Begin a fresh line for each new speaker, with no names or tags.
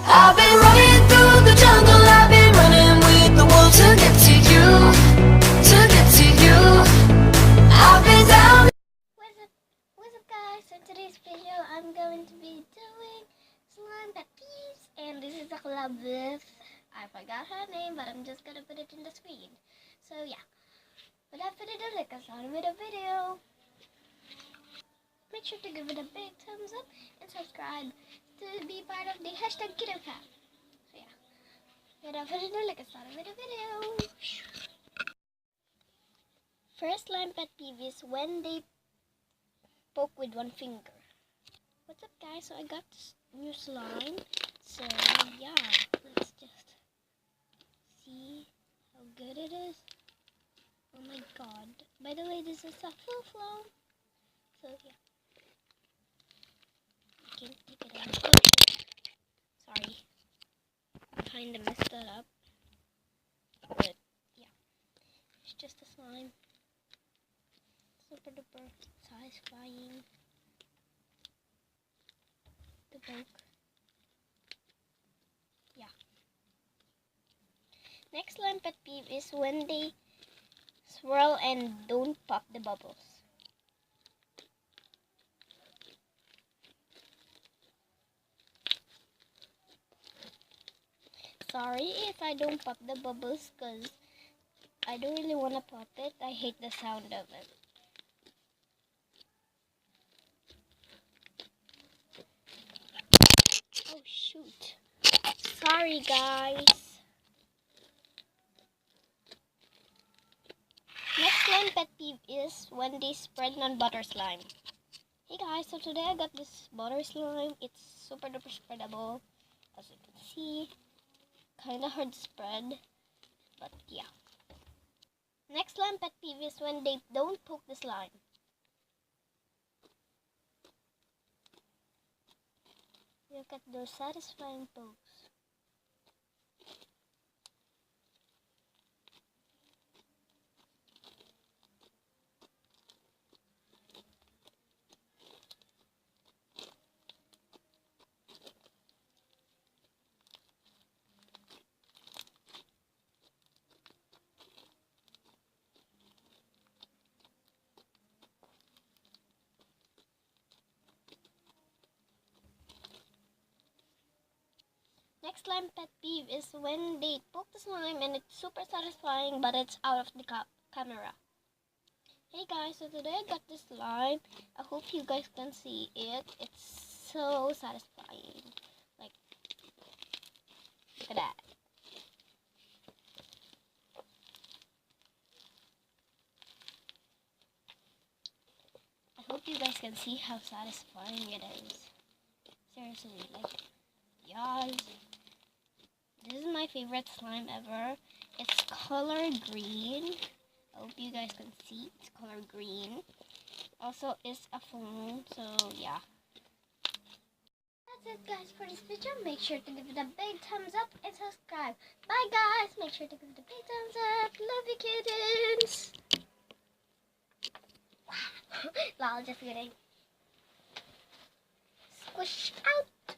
I've been running through the jungle, I've been running with the wolves to get to you, to get to you. I've been down.
What's up guys? In today's video I'm going to be doing slime pet peeves, and this is a collab with, I forgot her name, but I'm just gonna put it in the screen. So yeah, without further ado, let's get started with the video. Make sure to give it a big thumbs up and subscribe to be part of the hashtag Kiddo Fam. So yeah, without further ado, let's get started with the video. First slime pet peeve is when they poke with one finger. What's up guys? So I got this new slime. So yeah, let's just see how good it is. Oh my god. By the way, this is a full flow. So yeah. I can't take it out. Sorry. I kinda messed it up. But yeah. It's just a slime. Super duper satisfying. The poke. Yeah. Next slime pet peeve is when they swirl and don't pop the bubbles. Sorry if I don't pop the bubbles because I don't really want to pop it. I hate the sound of it. Oh shoot. Sorry guys. Next slime pet peeve is when they spread non-butter slime. Hey guys, so today I got this butter slime. It's super duper spreadable. As you can see, kinda hard to spread, but yeah. Next slime pet peeve is when they don't poke the slime. Look at those satisfying pokes. Next slime pet peeve is when they poke the slime and it's super satisfying, but it's out of the camera. Hey guys, so today I got this slime. I hope you guys can see it. It's so satisfying. Like, look at that. I hope you guys can see how satisfying it is. Seriously, like, yes. This is my favorite slime ever. It's color green. I hope you guys can see. It's color green. Also, it's a foam. So yeah. That's it guys for this video. Make sure to give it a big thumbs up and subscribe. Bye guys. Make sure to give it a big thumbs up. Love you kittens. Lol, just kidding. Squish out.